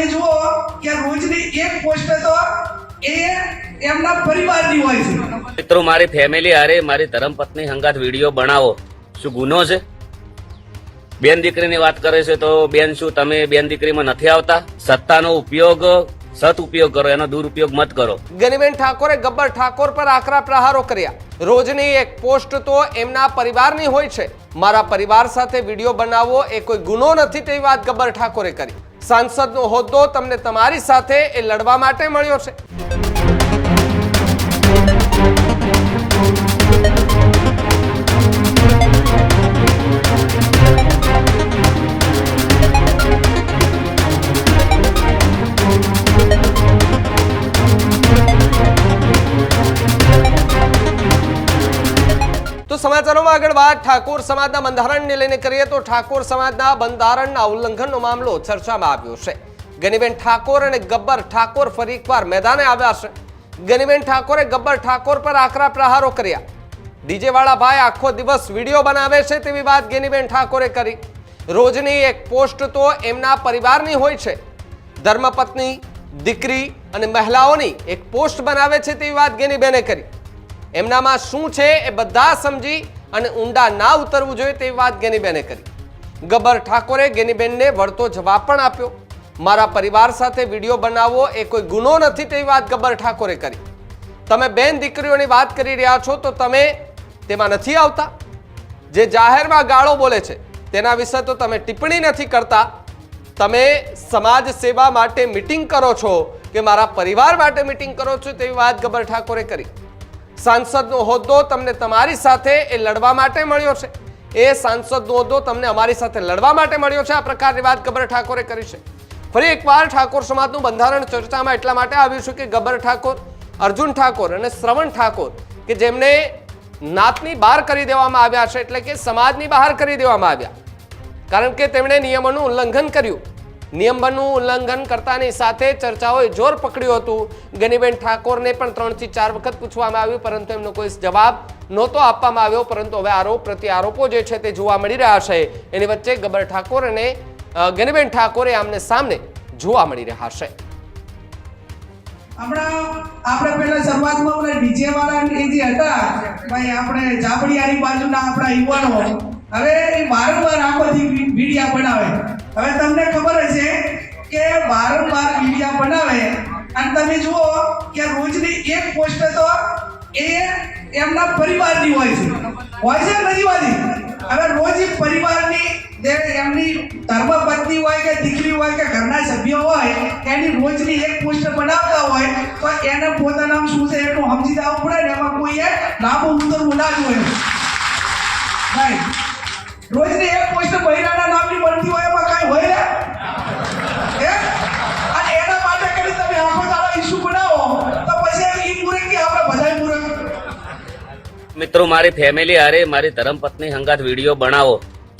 તમે જુઓ કે રોજની એક પોસ્ટ તો એ એમના પરિવારની હોય છે. મિત્રો, મારી ફેમિલી હારે મારી ધર્મપત્ની હંગાત વિડીયો બનાવો શું ગુનો છે? બેન દીકરીની વાત કરે છે તો બેન શું તમે બેન દીકરીમાં નથી આવતા? સત્તાનો ઉપયોગ સદઉપયોગ કરો, એનો દુરુપયોગ મત કરો. ગનીબેન ઠાકોરે ગબ્બર ઠાકોર પર આકરા પ્રહારો કર્યા. રોજની એક પોસ્ટ તો એમના પરિવારની હોય છે. મારા પરિવાર સાથે વિડીયો બનાવવો એ કોઈ ગુનો નથી તેવી વાત ગબ્બર ઠાકોરે કરી. સાંસદનો હોદ્દો તમને તમારી સાથે એ લડવા માટે મળ્યો છે. તો સમાચારોમાં આગળ વાત ઠાકોર સમાજના બંધારણને લઈને કરીએ તો ઠાકોર સમાજના બંધારણના ઉલ્લંઘનનો મામલો ચર્ચામાં આવ્યો છે. ગનીબેન ઠાકોર અને ગબ્બર ઠાકોર ફરી એકવાર મેદાને આવ્યા છે. ગનીબેન ઠાકોરે ગબ્બર ઠાકોર પર આકરા પ્રહારો કર્યા. ડીજે વાળા ભાઈ આખો દિવસ વિડીયો બનાવે છે તેવી વાત ગનીબેન ઠાકોરે કરી. રોજની એક પોસ્ટ તો એમના પરિવારની હોય છે. ધર્મપત્ની, દીકરી અને મહિલાઓની એક પોસ્ટ બનાવે છે તેવી વાત ગનીબેને કરી. એમનામાં શું છે એ બધા સમજી અને ઊંડા ના ઉતરવું જોઈએ તેવી વાત ગેનીબેને કરી. ગબ્બર ઠાકોરે ગેનીબેનને વળતો જવાબ પણ આપ્યો. મારા પરિવાર સાથે વિડીયો બનાવવો એ કોઈ ગુનો નથી તેવી વાત ગબ્બર ઠાકોરે કરી. તમે બેન દીકરીઓની વાત કરી રહ્યા છો તો તમે તેમાં નથી આવતા. જે જાહેરમાં ગાળો બોલે છે તેના વિશે તો તમે ટિપ્પણી નથી કરતા. તમે સમાજ સેવા માટે મિટિંગ કરો છો કે મારા પરિવાર માટે મિટિંગ કરો છો તેવી વાત ગબ્બર ઠાકોરે કરી. સાંસદનો હોદ્દો તમને તમારી સાથે એ લડવા માટે મળ્યો છે. એ સાંસદનો હોદ્દો તમને અમારી સાથે લડવા માટે મળ્યો છે. આ પ્રકારની વાત ગબ્બર ઠાકોરે કરી છે. ફરી એકવાર ઠાકોર સમાજનું બંધારણ ચર્ચામાં એટલા માટે આવ્યું છે કે ગબ્બર ઠાકોર, અર્જુન ઠાકોર અને શ્રવણ ઠાકોર કે જેમને નાતની બહાર કરી દેવામાં આવ્યા છે, એટલે કે સમાજની બહાર કરી દેવામાં આવ્યા, કારણ કે તેમણે નિયમોનું ઉલ્લંઘન કર્યું. નિયમનું ઉલ્લંઘન કરતાની સાથે ચર્ચાઓએ જોર પકડ્યું હતું. ગનીબેન ઠાકોરને પણ 3 થી 4 વખત પૂછવામાં આવ્યું, પરંતુ એમનો કોઈ જવાબ નહોતો આપવામાં આવ્યો. પરંતુ હવે આરોપ પ્રત્યારોપો જે છે તે જોવા મળી રહ્યા છે. એની વચ્ચે ગબ્બર ઠાકોર અને ગનીબેન ઠાકોરે આમને સામને જોવા મળી રહ્યા છે. હમણાં આપણે પહેલા શરૂઆતમાં ઓલા ડીજે વાળા એ જે હતા ભાઈ, આપણે જાબડિયાની બાજુના આપણા યુવાનો હવે વારંવાર આખોથી વિડીયા બનાવે. હવે તમને ખબર હશે કે વારંવાર વિડીયા બનાવે અને તમે જુઓ કે રોજની એક પોસ્ટ તો એ એમના પરિવારની હોય છે કે નથી હોતી? હવે રોજ પરિવારની એમની ધર્મપત્ની હોય કે દીકરી હોય કે ઘરના સભ્યો હોય એની રોજની એક પોસ્ટ બનાવતા હોય તો એને પોતાનું શું છે એટલું સમજી જવું પડે ને. એમાં કોઈ લાંબુ ઉતરવું ના જોઈએ ભાઈ. રોજની એક પોસ્ટ બૈરાના નામની બનતી હોય એમાં કાંઈ હોય ને અને એના માટે કરી તમે આખો દાડો ઇસ્યુ બનાવો તો પછી ઈ મૂર્ખ કે આપણે બધાય મૂર્ખ. મિત્રો, મારી ફેમિલી હારે મારી ધર્મપત્ની હંગાત વિડીયો બનાવો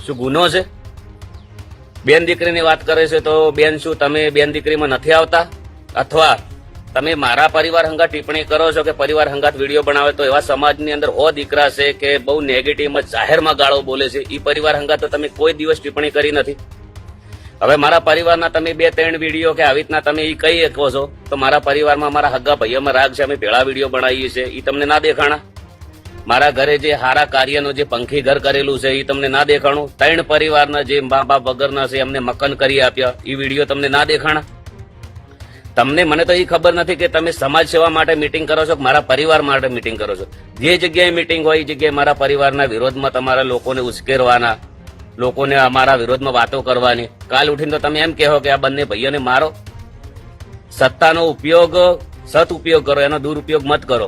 શું ગુનો છે? બેન દીકરીની વાત કરે છે તો બેન શું તમે બેન દીકરીમાં નથી આવતા? અથવા તમે મારા પરિવાર હંગાત ટિપ્પણી કરો છો કે પરિવાર હંગાત વિડીયો બનાવે તો એવા સમાજની અંદર દીકરા છે કે બહુ નેગેટિવમાં જાહેરમાં ગાળો બોલે છે, એ પરિવાર હંગાત તો તમે કોઈ દિવસ ટિપ્પણી કરી નથી. હવે મારા પરિવારના તમે 2-3 વિડીયો કે આવી રીતના તમે એ કહી શકો છો તો મારા પરિવારમાં મારા હગા ભાઈઓમાં રાગ છે, અમે ભેળા વિડીયો બનાવીએ છીએ, એ તમને ના દેખાણા? મારા ઘરે જે હારા કાર્યનું જે પંખી ઘર કરેલું છે એ તમને ના દેખાણું? 3 પરિવારના જે મા બાપ વગરના છે એમને મકાન કરી આપ્યા, એ વિડીયો તમને ના દેખાણા? તમને મને તો એ ખબર નથી કે તમે સમાજ સેવા માટે મિટિંગ કરો છો કે મારા પરિવાર માટે મિટિંગ કરો છો. જે જગ્યાએ મિટિંગ હોય એ જગ્યાએ મારા પરિવારના વિરોધમાં તમારા લોકોને ઉશ્કેરવાના, લોકોને અમારા વિરોધમાં વાતો કરવાની. કાલ ઉઠીને તો તમે એમ કહો કે આ બંને ભાઈઓને મારો. સત્તાનો ઉપયોગ સદઉપયોગ કરો, એનો દુરુપયોગ મત કરો.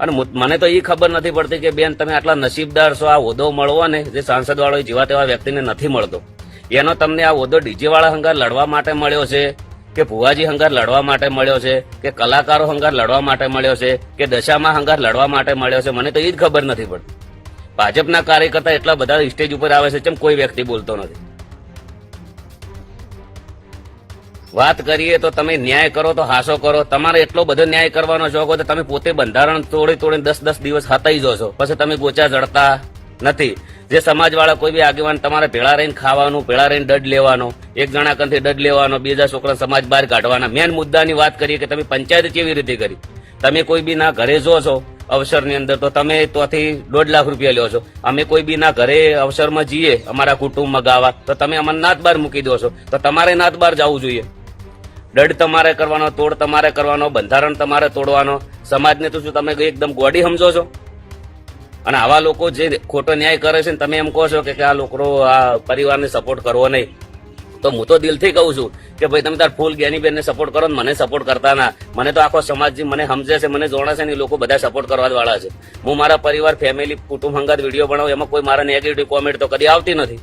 અને મને તો એ ખબર નથી પડતી કે બેન તમે આટલા નસીબદાર છો, આ હોદ્દો મળવો ને જે સાંસદ વાળો જેવા તેવા વ્યક્તિને નથી મળતો. એનો તમને આ હોદ્દો ડીજે વાળા હંગાર લડવા માટે મળ્યો છે કે ભુવાજી હંગાર લડવા માટે મળ્યો છે કે કલાકારો હંગાર લડવા માટે મળ્યો છે કે દશામાં હંગાર લડવા માટે મળ્યો છે? મને તો એ જ ખબર નથી પડતી. ભાજપના કાર્યકર્તા એટલા બધા સ્ટેજ ઉપર આવે છે, કેમ કોઈ વ્યક્તિ બોલતો નથી? વાત કરીએ તો તમે ન્યાય કરો તો હાસો કરો. તમારે એટલો બધો ન્યાય કરવાનો શોખ હોય તો તમે પોતે બંધારણ તોડી 10 દિવસ હતાઈ જો છો, પછી તમે ગોચા જડતા નથી. જે સમાજવાળા કોઈ બી આગેવાન તમારે ભેળા રહીને ખાવાનું, ભેળા રહીને દંડ લેવાનો, એક જણા કંથી દંડ લેવાનો, બીજા છોકરા સમાજ બહાર કાઢવાના. મેન મુદ્દાની વાત કરીએ કે તમે પંચાયત કેવી રીતે કરી. તમે કોઈ બી ના ઘરે જો છો અવસરની અંદર તો તમે ત્યાંથી 1.5 લાખ રૂપિયા લ્યો છો. અમે કોઈ બી ના ઘરે અવસરમાં જઈએ અમારા કુટુંબમાં ગાવા તો તમે અમને નાત બાર મૂકી દો છો. તો તમારે નાત બાર જવું જોઈએ. દંડ તમારે કરવાનો, તોડ તમારે કરવાનો, બંધારણ તમારે તોડવાનો. સમાજને તો શું તમે એકદમ ગોડી સમજો છો? અને આવા લોકો જે ખોટો ન્યાય કરે છે ને તમે એમ કહો છો કે આ લોકો આ પરિવારને સપોર્ટ કરવો નહીં. તો હું તો દિલથી કહું છું કે ભાઈ તમે તાર ફૂલ જ્ઞાનીબેનને સપોર્ટ કરો ને મને સપોર્ટ કરતા ના. મને તો આખો સમાજ મને સમજે છે, મને જોડે છે ને એ લોકો બધા સપોર્ટ કરવા વાળા છે. હું મારા પરિવાર, ફેમિલી, કુટુંબ હંગાત વિડીયો બનાવું એમાં કોઈ મારા નેગેટિવ કોમેન્ટ તો કદી આવતી નથી.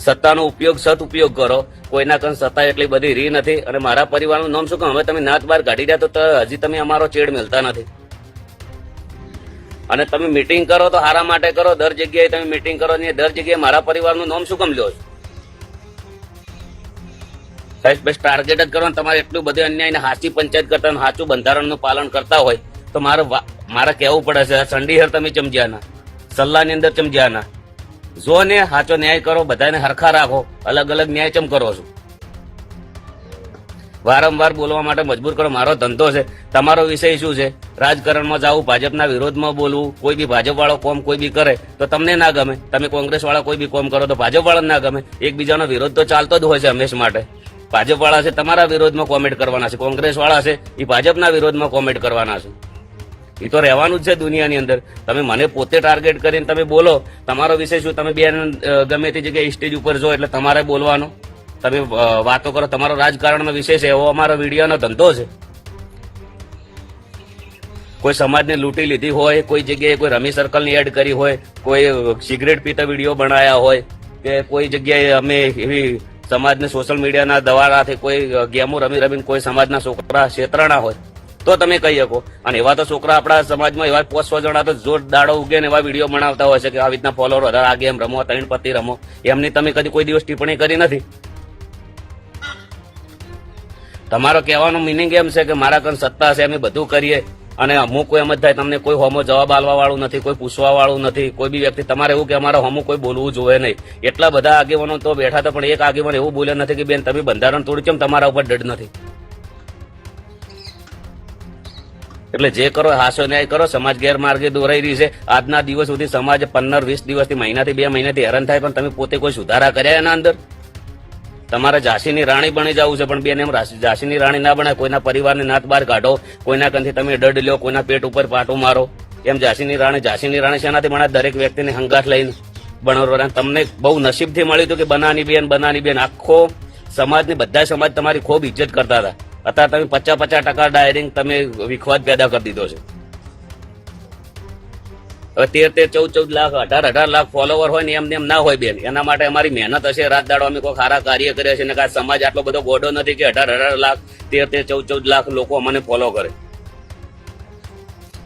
સત્તાનો ઉપયોગ સદઉપયોગ કરો. કોઈના કન સત્તા એટલી બધી રી નથી. અને મારા પરિવારનું નામ શું કહું, હવે તમે નાત બાર કાઢી રહ્યા તો હજી તમે અમારો ચેડ મિલતા નથી. અને તમે મીટિંગ કરો તો હારા માટે કરો. દર જગ્યાએ તમે મીટિંગ કરો ને દર જગ્યાએ મારા પરિવારનું નામ શું કેમ લ્યો છો? સાહેબ બસ ટાર્ગેટ જ કરો. તમારે એટલું બધું અન્યાય ને સાચી પંચાયત કરતા સાચું બંધારણનું પાલન કરતા હોય તો મારે કહેવું પડે છે ચંડીહર તમે ચમજ્યા ના, સલ્લાની અંદર ચમજ્યા ના. જો ને સાચો ન્યાય કરો, બધાને હરખા રાખો. અલગ અલગ ન્યાય ચમ કરો છો? વારંવાર બોલવા માટે મજબૂર કરો. મારો ધંધો છે. તમારો વિષય શું છે? રાજકારણમાં જવું, ભાજપના વિરોધમાં બોલવું. કોઈ બી ભાજપ વાળો કોમ કોઈ બી કરે તો તમને ના ગમે. તમે કોંગ્રેસ વાળા કોઈ બી કોમ કરો તો ભાજપ વાળા ના ગમે. એકબીજાનો વિરોધ તો ચાલતો જ હોય છે હંમેશ માટે. ભાજપ વાળા છે તમારા વિરોધમાં કોમેન્ટ કરવાના છે, કોંગ્રેસ વાળા છે એ ભાજપના વિરોધમાં કોમેન્ટ કરવાના છે. એ તો રહેવાનું જ છે દુનિયાની અંદર. તમે મને પોતે ટાર્ગેટ કરીને તમે બોલો. તમારો વિષય શું? તમે બેન ગમે તે જગ્યાએ સ્ટેજ ઉપર જો એટલે તમારે બોલવાનો. તમે વાતો કરો. તમારો રાજકારણનો વિષય છે એવો અમારો વિડીયોનો ધંધો છે. કોઈ સમાજને લૂંટી લીધી હોય, કોઈ જગ્યાએ કોઈ રમી સર્કલની એડ કરી હોય, કોઈ સિગરેટ પીતા વિડીયો બનાવ્યા હોય, કે કોઈ જગ્યાએ અમે એવી સમાજને સોશિયલ મીડિયાના દ્વારાથી કોઈ ગેમો રમીને કોઈ સમાજના છોકરા છેતરાણા હોય તો તમે કહી શકો. અને એવા તો છોકરા આપણા સમાજમાં એવા 500 જણા તો જોર દાડો ઉગે ને એવા વિડીયો બનાવતા હોય છે કે આવી રીતના ફોલોવર વધારે, આ ગેમ રમો, 3 પત્તી રમો. એમની તમે કદી કોઈ દિવસ ટિપ્પણી કરી નથી. તમારો કહેવાનો મિનિંગ એમ છે કે મારા કન સત્તા છે, અમે બધું કરીએ અને અમુક કોઈ એમ જ થાય. તમને કોઈ હોમો જવાબ આલવા વાળું નથી, કોઈ પૂછવા વાળું નથી, કોઈ બી વ્યક્તિ. તમારે એવું કે અમારા હોમો કોઈ બોલવું જોઈએ નહીં. એટલા બધા આગેવાનો તો બેઠા હતા પણ એક આગેવાન એવું બોલ્યા નથી કે બેન તમે બંધારણ તોડ્યું, કેમ તમારા ઉપર દંડ નથી? એટલે જે કરો હાસો ન્યાય કરો. સમાજ ગેરમાર્ગે દોરાઈ રહી છે. આજના દિવસ સુધી સમાજ 15-20 દિવસથી, મહિનાથી 2 મહિનાથી હેરાન થાય પણ તમે પોતે કોઈ સુધારા કર્યા એના અંદર? તમારે ઝાંસીની રાણી બની જવું છે પણ બેન એમ ઝાંસીની રાણી ના બને. કોઈના પરિવારની નાત બહાર કાઢો, કોઈના કંથી તમે દંડ લ્યો, કોઈના પેટ ઉપર પાટું મારો. એમ ઝાંસીની રાણી શેનાથી બને? દરેક વ્યક્તિને હંગાથ લઈને બનાવો. તમને બહુ નસીબથી મળ્યું હતું કે બનાની બેન આખો સમાજની બધા સમાજ તમારી ખૂબ ઇજ્જત કરતા હતા. અત્યારે તમે 50% ડાયરિંગ તમે વિખવાદ પેદા કરી દીધો છે. હવે 13-14 લાખ 18 લાખ ફોલોવર હોય ને એમ ના હોય બેન. એના માટે અમારી મહેનત હશે. રાત દાડો અમે કોઈ સારા કાર્ય કર્યા છે ને કાંઈ સમાજ આટલો બધો ગોડો નથી કે 18 લાખ 13-14 લાખ લોકો અમને ફોલો કરે.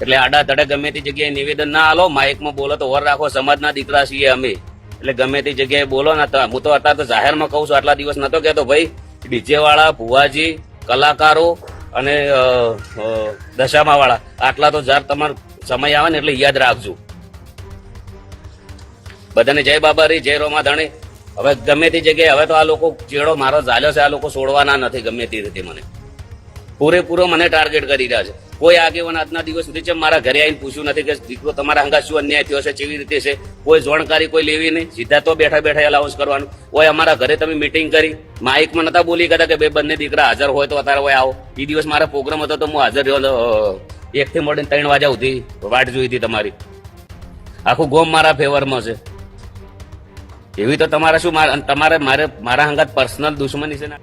એટલે આડા તડે ગમે તે જગ્યાએ નિવેદન ના આલો, માઇકમાં બોલો તો ઓર રાખો. સમાજના દીકરા છીએ અમે, એટલે ગમે તે જગ્યાએ બોલો ને. હું તો અત્યારે તો જાહેરમાં કહું છું. આટલા દિવસ નતો કહેતો ભાઈ. ડીજે વાળા, ભુવાજી, કલાકારો અને દશામા વાળા આટલા તો જ્યારે તમારો સમય આવે ને એટલે યાદ રાખજો. બધાને જય બાબારી, જય રોમાધાણી. હવે ગમે તે જગ્યાએ હવે તો આ લોકો ચેડો મારો ઝાલ્યો છે. આ લોકો છોડવાના નથી ગમે તે રીતે. મને પૂરેપૂરો મને ટાર્ગેટ કરી રહ્યા છે. કોઈ આગેવાન આજના દિવસ સુધી છે મારા ઘરે આવીને પૂછ્યું નથી કે દીકરો તમારા હંગા શું અન્યાય થયો છે, કેવી રીતે છે. કોઈ જાણકારી કોઈ લેવી નહીં. સીધા તો બેઠા એલાઉન્સ કરવાનું હોય. અમારા ઘરે તમે મિટિંગ કરી, માઇકમાં નતા બોલી ગયા કે બે બંને દીકરા હાજર હોય તો અત્યારે હોય આવો. એ દિવસ મારા પ્રોગ્રામ હતો તો હું હાજર રહ્યો. 1 થી મળીને 3 વાગ્યા સુધી વાટ જોઈ હતી તમારી. આખું ગોમ મારા ફેવરમાં છે. એવી તો તમારે શું તમારે મારા હંગાત પર્સનલ દુશ્મની છે ને.